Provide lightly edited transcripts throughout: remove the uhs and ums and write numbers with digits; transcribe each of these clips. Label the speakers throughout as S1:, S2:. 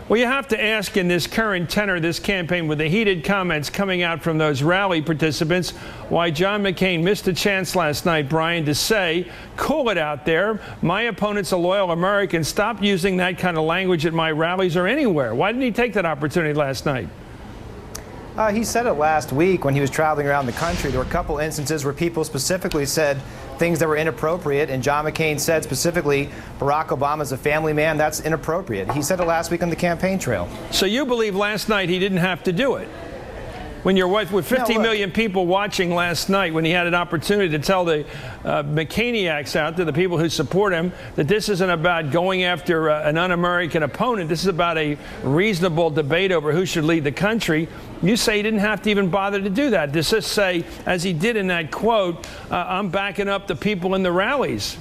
S1: Well, you have to ask, in this current tenor of this campaign, with the heated comments coming out from those rally participants, why John McCain missed a chance last night, Brian, to say, cool it out there. My opponent's a loyal American. Stop using that kind of language at my rallies or anywhere. Why didn't he take that opportunity last night?
S2: He said it last week when he was traveling around the country. There were a couple instances where people specifically said things that were inappropriate, and John McCain said specifically, Barack Obama's a family man, that's inappropriate. He said it last week on the campaign trail. So
S1: you believe last night he didn't have to do it? When you're with 50 million people watching last night, when he had an opportunity to tell the McCainiacs out there, the people who support him, that this isn't about going after an un-American opponent. This is about a reasonable debate over who should lead the country. You say he didn't have to even bother to do that. To just say, as he did in that quote, I'm backing up the people in the rallies.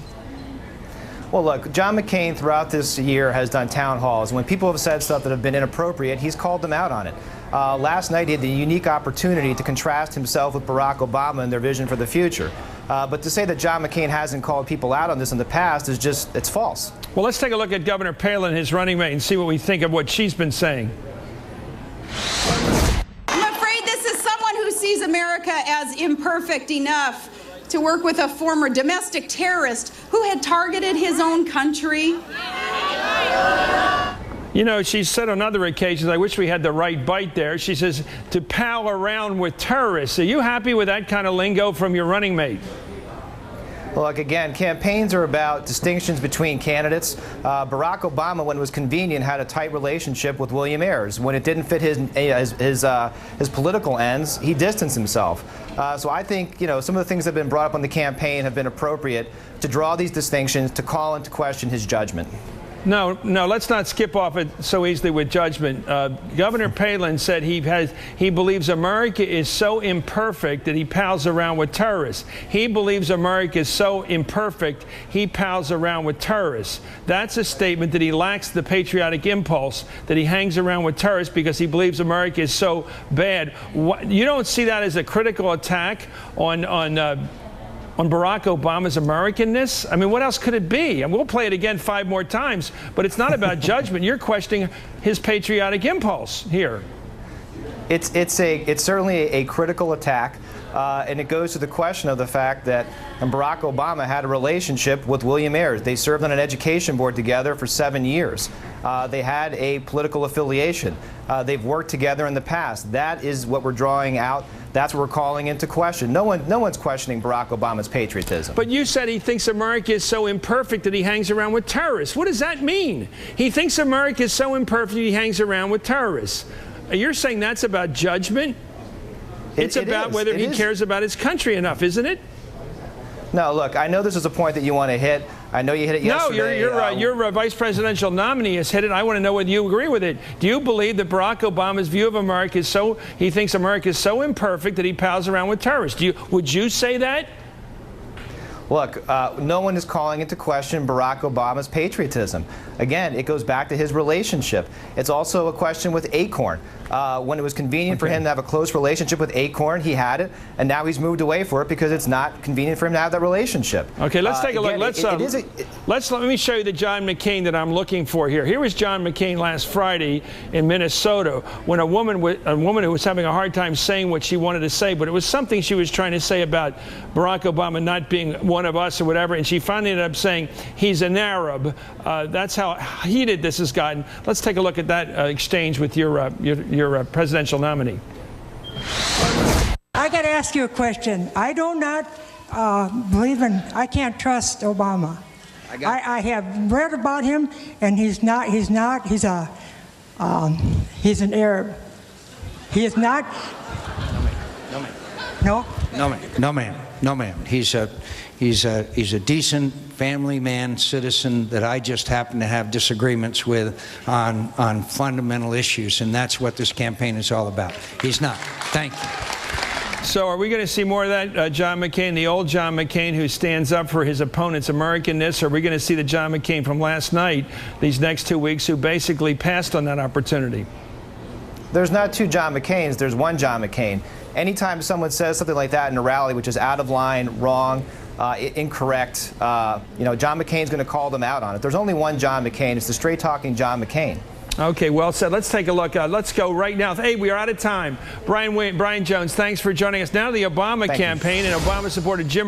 S2: Well, look, John McCain throughout this year has done town halls. When people have said stuff that have been inappropriate, he's called them out on it. Last night, he had the unique opportunity to contrast himself with Barack Obama and their vision for the future. But to say that John McCain hasn't called people out on this in the past is just, it's false.
S1: Well, let's take a look at Governor Palin, his running mate, and see what we think of what she's been saying.
S3: I'm afraid this is someone who sees America as imperfect enough to work with a former domestic terrorist who had targeted his own country.
S1: You know, she said on other occasions, I wish we had the right bite there. She says, to pal around with terrorists. Are you happy with that kind of lingo from your running mate?
S2: Look, again, campaigns are about distinctions between candidates. Barack Obama, when it was convenient, had a tight relationship with William Ayers. When it didn't fit his political ends, he distanced himself. So I think, you know, some of the things that have been brought up on the campaign have been appropriate to draw these distinctions, to call into question his judgment.
S1: No, let's not skip off it so easily with judgment. Governor Palin said he believes America is so imperfect that he pals around with terrorists. He believes America is so imperfect he pals around with terrorists. That's a statement that he lacks the patriotic impulse, that he hangs around with terrorists because he believes America is so bad. You don't see that as a critical attack on Barack Obama's Americanness? I mean, what else could it be? And we'll play it again 5 more times, but it's not about judgment. You're questioning his patriotic impulse here.
S2: It's certainly a critical attack, and it goes to the question of the fact that Barack Obama had a relationship with William Ayers. They served on an education board together for 7 years. They had a political affiliation. They've worked together in the past. That is what we're drawing out. That's what we're calling into question. No one's questioning Barack Obama's patriotism.
S1: But you said he thinks America is so imperfect that he hangs around with terrorists. What does that mean? He thinks America is so imperfect he hangs around with terrorists. You're saying that's about judgment? It's about whether he cares about his country enough, isn't it?
S2: No, look, I know this is a point that you want to hit. I know you hit it yesterday.
S1: No, your vice presidential nominee has hit it. I want to know whether you agree with it. Do you believe that Barack Obama's view of America is so, he thinks America is so imperfect that he pals around with terrorists? Would you say that?
S2: Look, no one is calling into question Barack Obama's patriotism. Again, it goes back to his relationship. It's also a question with ACORN. When it was convenient for him to have a close relationship with ACORN, he had it, and now he's moved away for it because it's not convenient for him to have that relationship.
S1: Okay, let's take a look. Let me show you the John McCain that I'm looking for here. Here was John McCain last Friday in Minnesota when a woman who was having a hard time saying what she wanted to say, but it was something she was trying to say about Barack Obama not being one of us or whatever, and she finally ended up saying he's an Arab. That's how heated this has gotten. Let's take a look at that exchange with your presidential nominee.
S4: I got to ask you a question. I do not believe in, I can't trust Obama. I have read about him, and he's an Arab. He is not. No, ma'am. No, ma'am. He's a decent family man, citizen that I just happen to have disagreements with on fundamental issues, and that's what this campaign is all about. He's not. Thank you.
S1: So are we going to see more of that John McCain, the old John McCain who stands up for his opponent's Americanness? Or are we going to see the John McCain from last night, these next 2 weeks, who basically passed on that opportunity?
S2: There's not 2 John McCains. There's 1 John McCain. Anytime someone says something like that in a rally, which is out of line, wrong, incorrect, John McCain's going to call them out on it. There's only 1 John McCain. It's the straight-talking John McCain.
S1: Okay, well said. Let's take a look. Let's go right now. Hey, we are out of time. Brian Jones, thanks for joining us. Now the Obama campaign, and Obama supported Jim